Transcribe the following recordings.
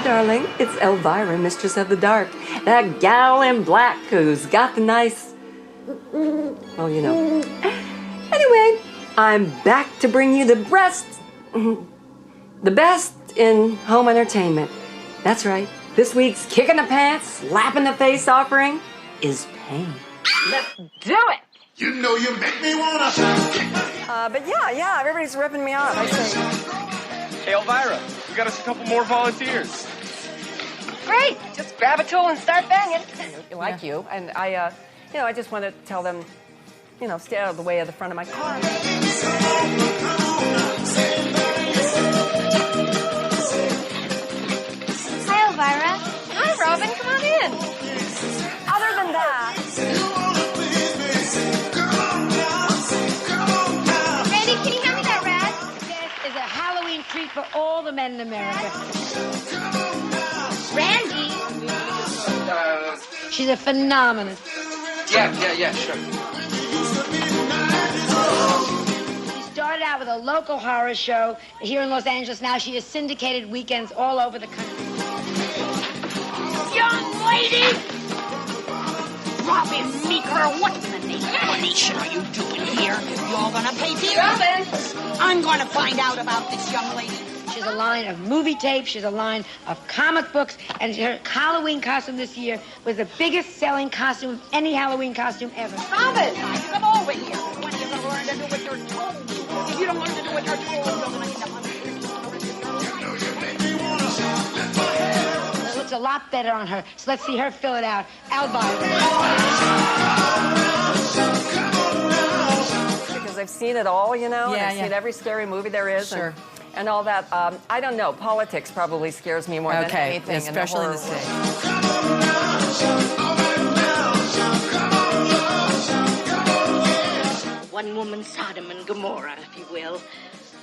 darling. It's Elvira, Mistress of the Dark. That gal in black who's got the nice... Well, you know. Anyway, I'm back to bring you the best in home entertainment. That's right. This week's Kick in the Pants, Slap in the Face offering is Pain. Let's do it! You know you make me wanna kick my... But yeah, everybody's ripping me off. I say... Hey, Elvira, we got us a couple more volunteers. Great! Just grab a tool and start banging. Like you, and I just want to tell them, stay out of the way of the front of my car. Hi, Elvira. Hi, Robin. Come on in. Other than that... Randy, can you hand me that rag? This is a Halloween treat for all the men in America. Randy? She's a phenomenon. Yeah, sure. She started out with a local horror show here in Los Angeles. Now she has syndicated weekends all over the country. Young lady! Robin Meeker, what in the nation are you doing here? You're gonna pay for it? Robin! I'm gonna find out about this young lady. She has a line of movie tapes. She has a line of comic books. And her Halloween costume this year was the biggest selling costume of any Halloween costume ever. Robin! Come over here. When are you gonna learn to do what you're told? If you don't learn to do what you're told, you're gonna end up on the street. It looks a lot better on her. So let's see her fill it out. Elvira. Because I've seen it all, and I've seen every scary movie there is. Sure. And all that. I don't know. Politics probably scares me more than anything. Especially in the States. One woman Sodom and Gomorrah, if you will.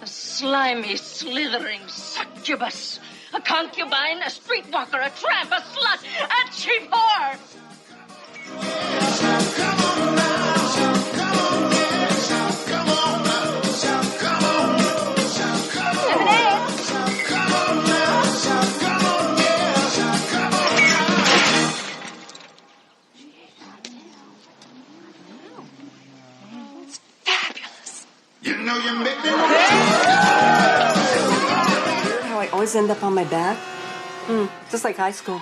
A slimy, slithering succubus. A concubine, a streetwalker, a tramp, a slut, a cheap whore. You know you make me wanna... How I always end up on my back? Just like high school.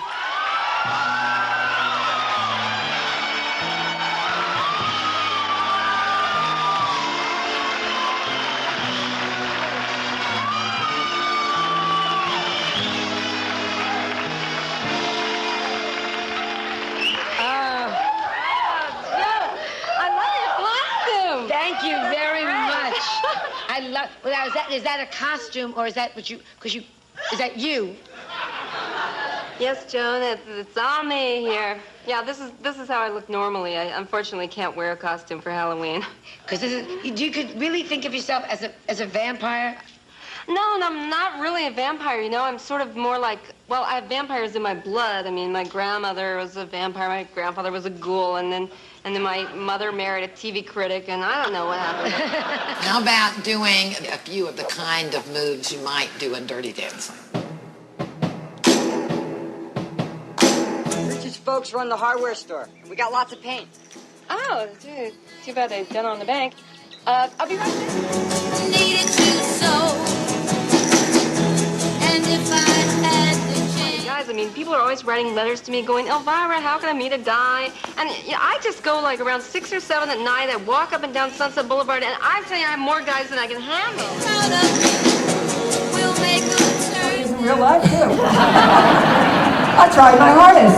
Thank you very much. I love. Well, now, is that a costume or is that what you? Is that you? Yes, Joan, it's all me here. Yeah, this is how I look normally. I unfortunately can't wear a costume for Halloween. Because you could really think of yourself as a vampire. No, and I'm not really a vampire, I'm sort of more like, well, I have vampires in my blood. I mean, my grandmother was a vampire, my grandfather was a ghoul, and then my mother married a TV critic, and I don't know what happened. How about doing a few of the kind of moves you might do in Dirty Dancing? Richard's folks run the hardware store. We got lots of paint. Oh, too bad they've done on the bank. I'll be right back. Guys, I mean, people are always writing letters to me going, Elvira, how can I meet a guy? And I just go like around 6 or 7 at night. I walk up and down Sunset Boulevard, and I tell you, I have more guys than I can handle. In real life, too. I tried my hardest.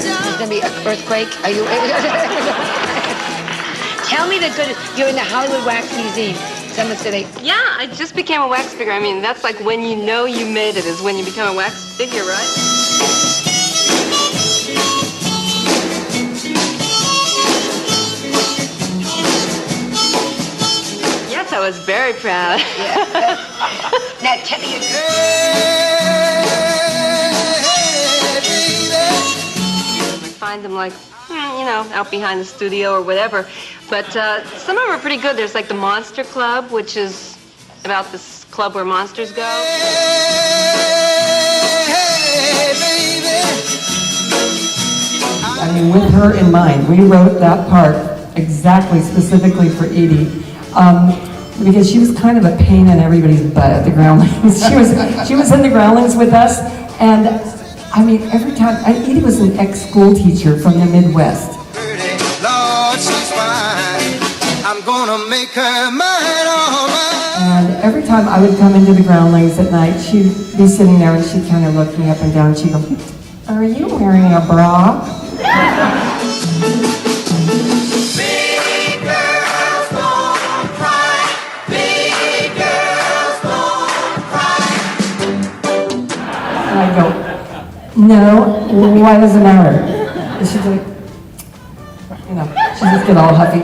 There's gonna be an earthquake. Are you? Tell me the good. You're in the Hollywood Wax Museum. Someone said they. Yeah, I just became a wax figure. I mean, that's like when you know you made it, is when you become a wax figure, right? Yes, I was very proud. Yeah. Now tell me. I find them like, out behind the studio or whatever. But some of them are pretty good. There's like the Monster Club, which is about this club where monsters go. I mean, with her in mind, we wrote that part exactly, specifically for Edie, because she was kind of a pain in everybody's butt at the Groundlings. She was in the Groundlings with us, and I mean, every time, Edie was an ex-school teacher from the Midwest. Lord, she's fine. I'm gonna make her mine, all mine. And every time I would come into the Groundlings at night, she'd be sitting there and she'd kind of look me up and down. She'd go, "Are you wearing a bra?" Big girls don't cry. Big girls don't cry. And I'd go, "No, why does it matter?" And she'd like, you know, she'd just get all huffy.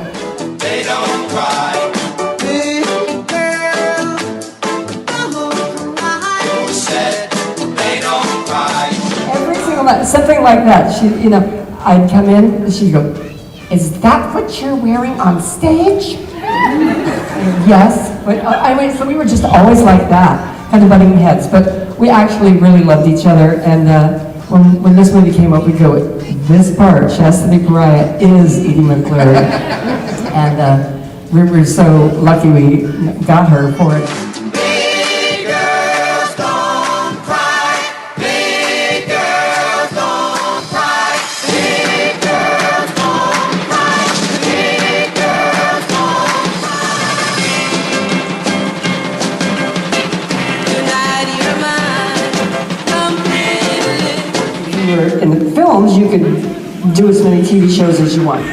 They don't cry. Big girls don't cry. Who said they don't cry? Every single night, something like that. She, you know, I'd come in and she'd go, "Is that what you're wearing on stage?" Yes. But anyway, so we were just always like that, kind of butting heads. But we actually really loved each other. And when this movie came up, we'd go, "This part, Chastity Pariah, is Edie McClure." And we were so lucky we got her for it. Big girls don't cry. Big girls don't cry. Big girls don't cry. Big girls don't cry. Tonight you're mine completely. If you were in the films, you could do as many TV shows as you want.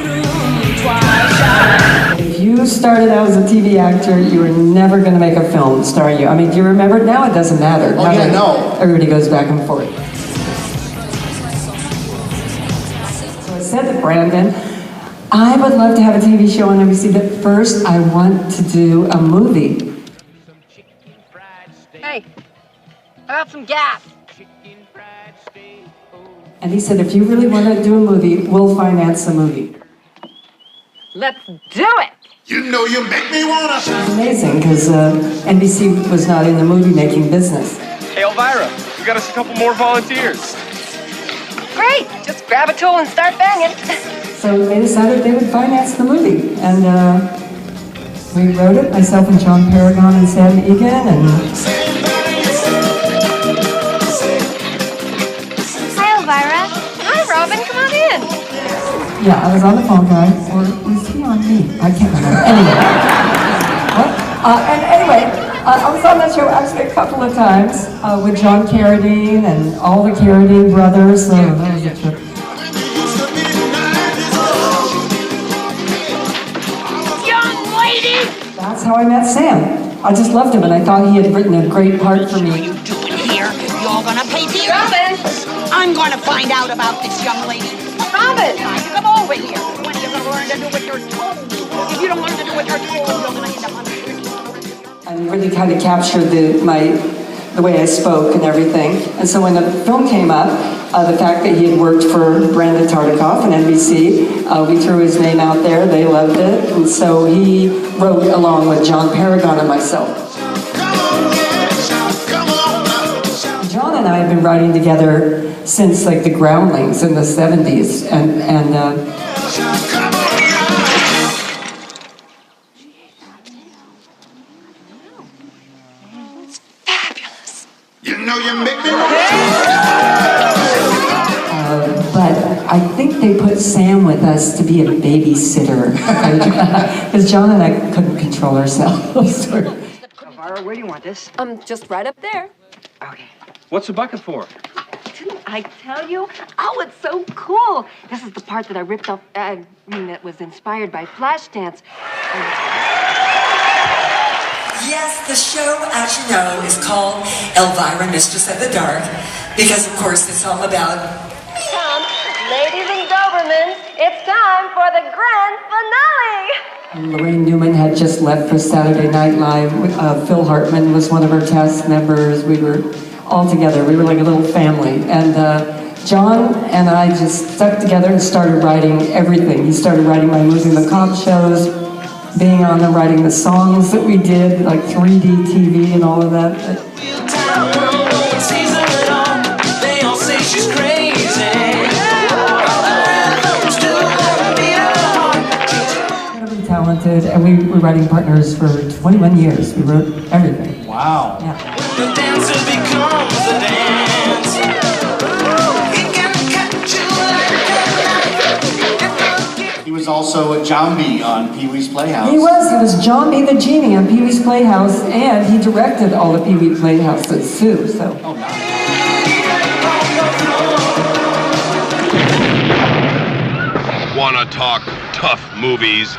If you started out as a TV actor, you were never going to make a film starring you. I mean, do you remember? Now it doesn't matter. Oh, yeah, no. Everybody goes back and forth. So I said to Brandon, I would love to have a TV show on NBC, but first I want to do a movie. Hey, I got some gas. And he said, if you really want to do a movie, we'll finance the movie. Let's do it. You know you make me wanna. It's amazing, because NBC was not in the movie-making business. Hey, Elvira, we got us a couple more volunteers. Great. Just grab a tool and start banging. So they decided they would finance the movie. And we wrote it, myself and John Paragon and Sam Egan. And Hi, Elvira. Hi, Robin. Come on in. yeah, I was on the phone, guys. Or was he on me? I can't remember. Anyway. What? And anyway, I was on that show actually a couple of times with John Carradine and all the Carradine brothers. So that was a trip. Young lady! That's how I met Sam. I just loved him, and I thought he had written a great part for What are me. you doing here? You're gonna pay the Robin! I'm gonna find out about this young lady. Robin! Now, you come over here. When are you gonna learn to do what you're told? If you don't learn to do what you're told, you're gonna end up on the street. And really kind of captured the way I spoke and everything. And so when the film came up, the fact that he had worked for Brandon Tartikoff and NBC, we threw his name out there. They loved it, and so he wrote along with John Paragon and myself. John and I have been writing together since like the Groundlings in the 70s, and You know you make me but I think they put Sam with us to be a babysitter, because John and I couldn't control ourselves. Elvira, where do you want this? Just right up there. Okay. What's the bucket for? Didn't I tell you? Oh, it's so cool. This is the part that I ripped off, that was inspired by Flashdance. Yes, the show, as you know, is called Elvira, Mistress of the Dark, because, of course, it's all about... Come, ladies and Dobermans, it's time for the grand finale. Lorraine Newman had just left for Saturday Night Live. Phil Hartman was one of our cast members. We were all together. We were like a little family. And John and I just stuck together and started writing everything. He started writing my Movie Macabre shows, being on them, writing the songs that we did, like 3D TV and all of that. Incredibly talented, and we were writing partners for 21 years. We wrote everything. Wow. Yeah. The dancer becomes the dance. He was also a Jambi on Pee-wee's Playhouse. He was John B. the Genie on Pee-wee's Playhouse, and he directed all the Pee-wee Playhouses too, so. Oh, nice. Wanna talk tough movies?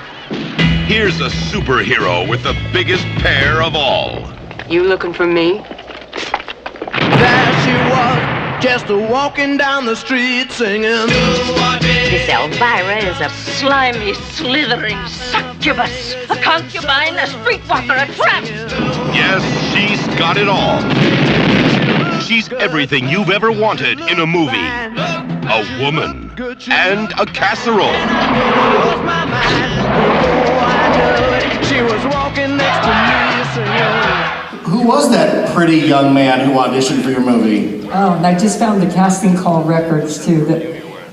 Here's a superhero with the biggest pair of all. You looking for me? There she was, just walking down the street singing. This Elvira is a slimy, slithering succubus, a concubine, a streetwalker, a tramp. Yes, she's got it all. She's everything you've ever wanted in a movie. A woman and a casserole. She was walking next to me singing. Who was that pretty young man who auditioned for your movie? Oh, and I just found the casting call records too,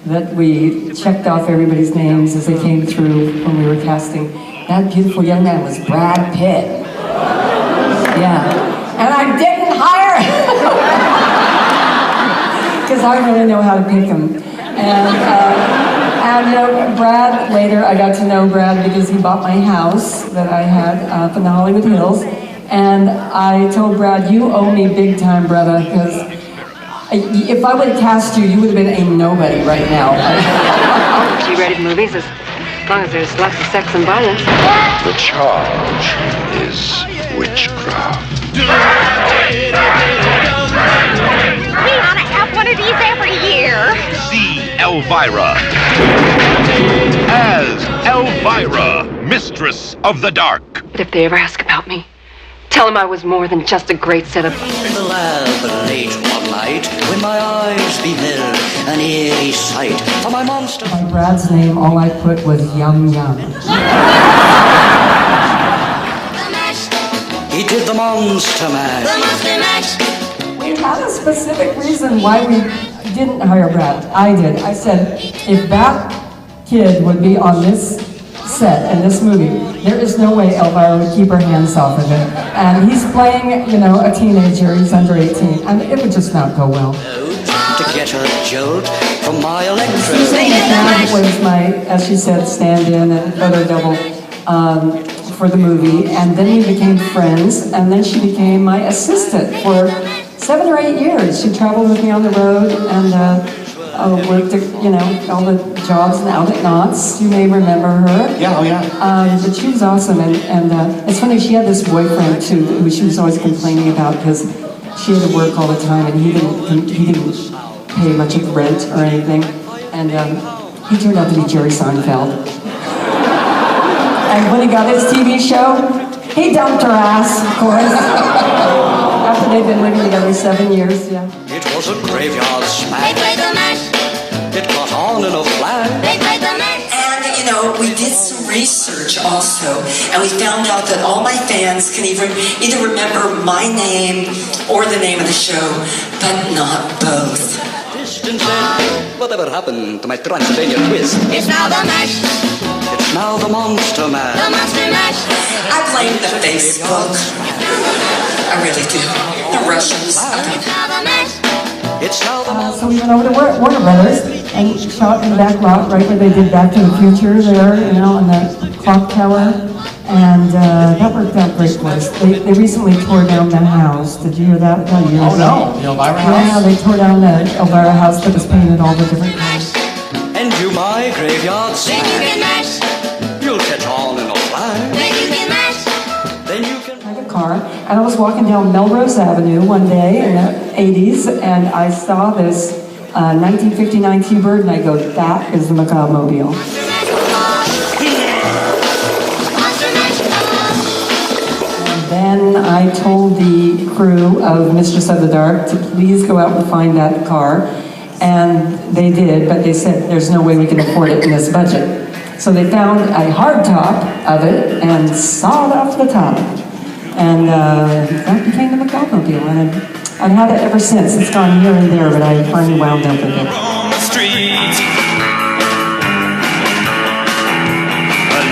that we checked off everybody's names as they came through when we were casting. That beautiful young man was Brad Pitt. Yeah. And I didn't hire him! Because I really know how to pick him. And you know, Brad, later I got to know Brad because he bought my house that I had up in the Hollywood Hills. And I told Brad, you owe me big time, brother, because if I would have cast you, you would have been a nobody right now. G-rated movies, as long as there's lots of sex and violence. The charge is witchcraft. We ought to have one of these every year. See Elvira as Elvira, Mistress of the Dark. But if they ever ask about me, tell them I was more than just a great set of... In the lab late one night, when my eyes beheld an eerie sight, for my monster... By Brad's name, all I put was Yum Yum. He did the monster mash. We had a specific reason why we didn't hire Brad. I did. I said, if that kid would be on this set in this movie, there is no way Elvira would keep her hands off of it. And he's playing, you know, a teenager, he's under 18, and it would just not go well. To get her jolt from my electro. Dad was my, as she said, stand-in and photo double for the movie, and then we became friends, and then she became my assistant for 7 or 8 years. She traveled with me on the road and worked at, you know, all the jobs and Out at Knott's. You may remember her. Yeah, oh yeah. But she was awesome, and it's funny, she had this boyfriend too, who she was always complaining about because she had to work all the time, and he didn't pay much of rent or anything, and he turned out to be Jerry Seinfeld. And when he got his TV show, he dumped her ass, of course. After they'd been living together 7 years, yeah. It was a graveyard smash. They played the mash. It caught on in a flash. They played the mash. And, you know, we did some research also, and we found out that all my fans can either remember my name or the name of the show, but not both. Distance said, whatever happened to my Transylvania twist? It's now the mash. It's now the monster mash. The monster mash. I blame the Facebook. I really do. The Russians. It's now the mash. It's now the So we went over to Warner Brothers and shot in the back lot, right where they did Back to the Future there, you know, in that clock tower. And that worked out great for us. They recently tore down that house. Did you hear that? About years Oh ago? no, the Elvira house? Yeah, they tore down the Elvira house that was painted all the different colors. And you my graveyard Then you can smash. mash. You'll catch on in a flash. Then you can mash. Then you can... I had a car, and I was walking down Melrose Avenue one day in the 80s, and I saw this 1959 T-Bird, and I go, that is the Macabre Mobile. Then I told the crew of Mistress of the Dark to please go out and find that car. And they did, but they said there's no way we can afford it in this budget. So they found a hard top of it and sawed off the top. And that became the McDonald'mobile. And I've had it ever since. It's gone here and there, but I finally wound up with it. On the street,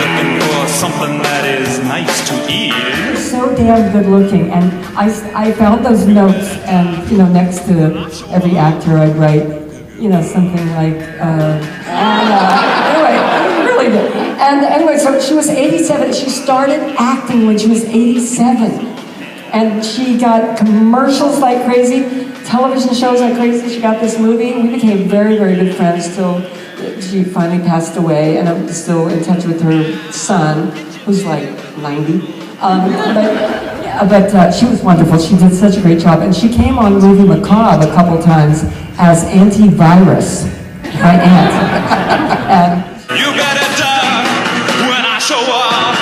looking for something that is nice to eat. So damn good looking, and I found those notes, and next to every actor I'd write, something like anyway, really good. And anyway, so she was 87. She started acting when she was 87, and she got commercials like crazy, television shows like crazy. She got this movie. We became very, very good friends till she finally passed away, and I'm still in touch with her son, who's like 90. But she was wonderful. She did such a great job, and she came on Movie Macabre a couple times as Antivirus, my aunt. And You better duck when I show up.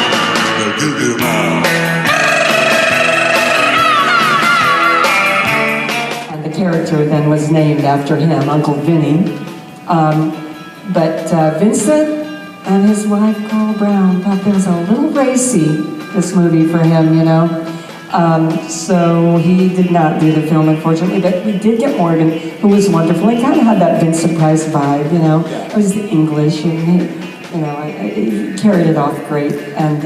and the character then was named after him, Uncle Vinny. But Vincent and his wife, Carl Brown, thought there was a little racy, this movie for him, so he did not do the film, unfortunately, but we did get Morgan, who was wonderful. He kind of had that Vincent Price vibe, It was the English, and he carried it off great. And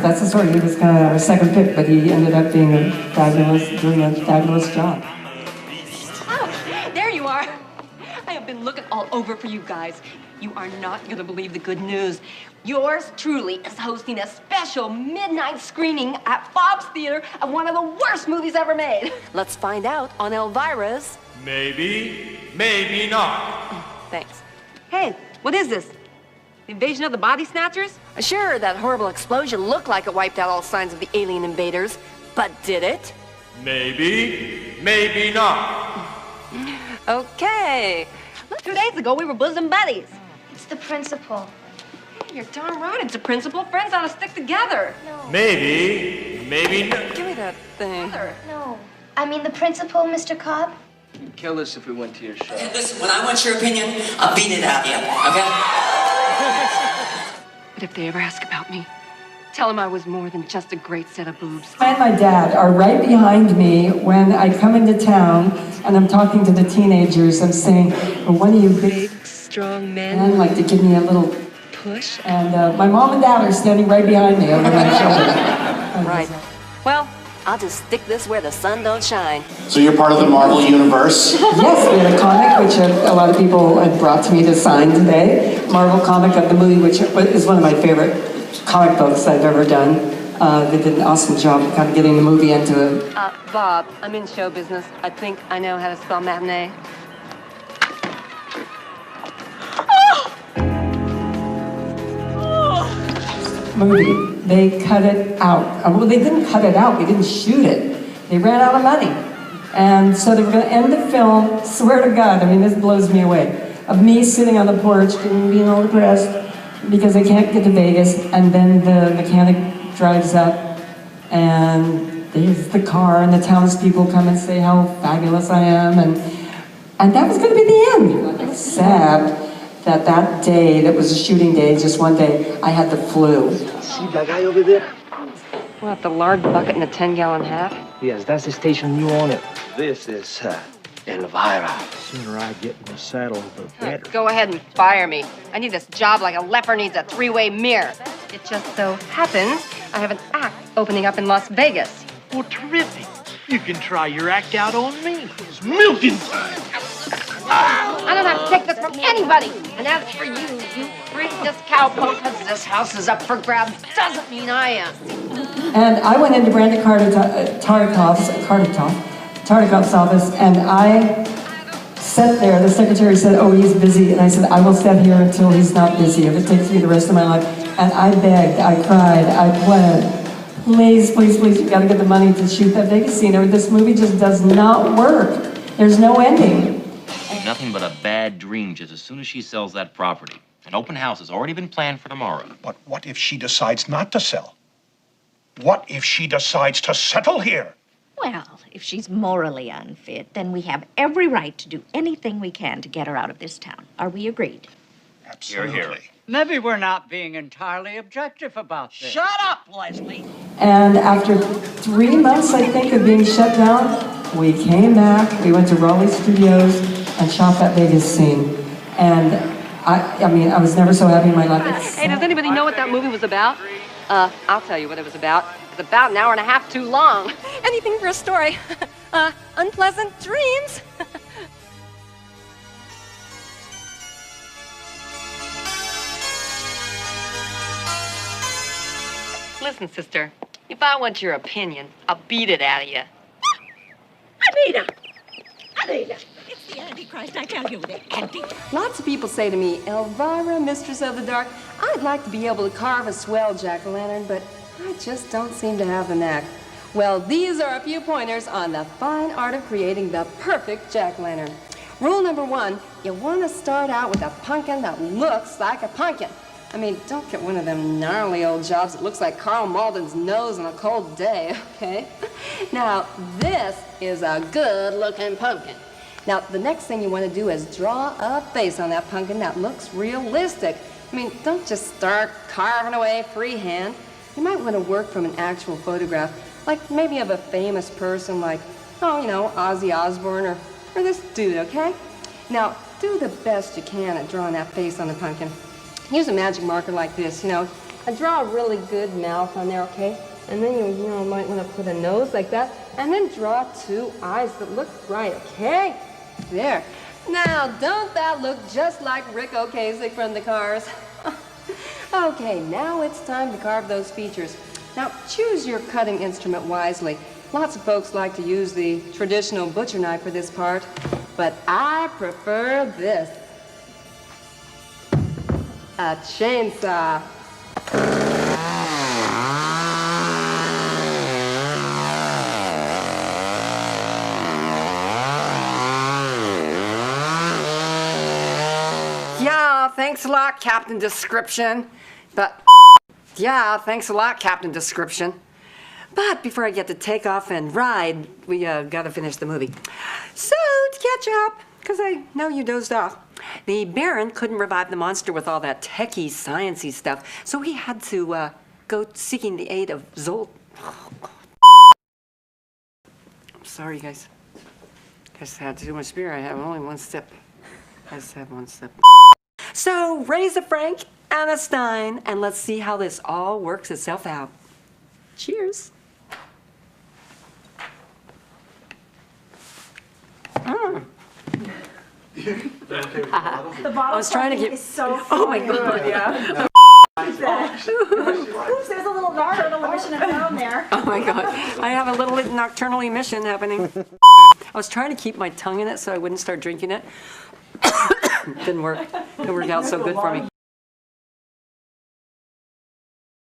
that's the story. He was kind of our second pick, but he ended up doing a fabulous job. Oh, there you are. I have been looking all over for you guys. You are not going to believe the good news. Yours truly is hosting a special midnight screening at Bob's Theater of one of the worst movies ever made. Let's find out on Elvira's. Maybe, maybe not. Thanks. Hey, what is this? The invasion of the body snatchers? Sure, that horrible explosion looked like it wiped out all signs of the alien invaders, but did it? Maybe, maybe not. Okay. 2 days ago, we were bosom buddies. It's the principal. You're darn right, it's a principal. Friends ought to stick together. No. Maybe, maybe not. Give me that thing. No. I mean the principal, Mr. Cobb. You'd kill us if we went to your show. Listen, when I want your opinion, I'll beat it out of you, okay? But if they ever ask about me, tell them I was more than just a great set of boobs. And my dad are right behind me when I come into town and I'm talking to the teenagers. I'm saying, well, one of you big, strong men like to give me a little push. And my mom and dad are standing right behind me over my shoulder. Right. Well, I'll just stick this where the sun don't shine. So you're part of the Marvel Universe? Yes, we had a comic, which a lot of people had brought to me to sign today. Marvel comic of the movie, which is one of my favorite comic books I've ever done. They did an awesome job kind of getting the movie into it. Bob, I'm in show business. I think I know how to spell matinee. Movie. They cut it out. Well, they didn't cut it out. We didn't shoot it. They ran out of money. And so they were going to end the film, swear to God, I mean, this blows me away, of me sitting on the porch and being all depressed because I can't get to Vegas. And then the mechanic drives up and there's the car and the townspeople come and say how fabulous I am. And that was going to be the end. It was sad that day, that was a shooting day, just one day, I had the flu. See that guy over there? What, the lard bucket and a 10-gallon hat? Yes, that's the station you own it. This is Elvira. The sooner I get in the saddle, the better. Go ahead and fire me. I need this job like a leper needs a three-way mirror. It just so happens I have an act opening up in Las Vegas. Well, terrific. You can try your act out on me. It's milking time. I don't have to take this from anybody. And as for you freak this cowpoke, because this house is up for grabs, doesn't mean I am. And I went into Brandon Tartikoff's office, and I sat there. The secretary said, oh, he's busy. And I said, I will sit here until he's not busy, if it takes me the rest of my life. And I begged, I cried, I pled. Please, please, please, you gotta get the money to shoot that Vegas scene, or this movie just does not work. There's no ending. Nothing but a bad dream just as soon as she sells that property. An open house has already been planned for tomorrow. But what if she decides not to sell? What if she decides to settle here? Well, if she's morally unfit, then we have every right to do anything we can to get her out of this town. Are we agreed? Absolutely. Maybe we're not being entirely objective about this. Shut up, Leslie! And after 3 months, I think, of being shut down, we came back, we went to Raleigh Studios and shot that Vegas scene. And I mean, I was never so happy in my life. Hey, does anybody know what that movie was about? I'll tell you what it was about. It was about an hour and a half too long. Anything for a story. Unpleasant dreams. Listen, sister, if I want your opinion, I'll beat it out of you. Anita! Anita! It's the Antichrist, I tell you, the Anti. Lots of people say to me, Elvira, Mistress of the Dark, I'd like to be able to carve a swell jack-o'-lantern, but I just don't seem to have the knack. Well, these are a few pointers on the fine art of creating the perfect jack-o'-lantern. Rule number 1, you want to start out with a pumpkin that looks like a pumpkin. I mean, don't get one of them gnarly old jobs that looks like Carl Malden's nose on a cold day, okay? Now, this is a good-looking pumpkin. Now, the next thing you want to do is draw a face on that pumpkin that looks realistic. I mean, don't just start carving away freehand. You might want to work from an actual photograph, like maybe of a famous person like, oh, you know, Ozzy Osbourne or this dude, okay? Now, do the best you can at drawing that face on the pumpkin. Use a magic marker like this, you know. I draw a really good mouth on there, okay? And then you might want to put a nose like that, and then draw 2 eyes that look right, okay? There. Now, don't that look just like Rick Ocasek from the Cars? Okay, now it's time to carve those features. Now, choose your cutting instrument wisely. Lots of folks like to use the traditional butcher knife for this part, but I prefer this. A chainsaw. Yeah, thanks a lot, Captain Description. But, yeah, thanks a lot, Captain Description. But before I get to take off and ride, we gotta finish the movie. So, to catch up, because I know you dozed off, the Baron couldn't revive the monster with all that techie, sciencey stuff, so he had to go seeking the aid of Zolt. Oh, I'm sorry, guys. Guess I had too much beer. I have only 1 sip. I just have 1 sip. So, raise a Frank and a Stein, and let's see how this all works itself out. Cheers. The bottle I was trying to get. is so Oh my good. God! Yeah. Who's that? Oops, there's a little nocturnal emission down there. Oh my God! I have a little nocturnal emission happening. I was trying to keep my tongue in it so I wouldn't start drinking it. Didn't work. It worked out so good for me.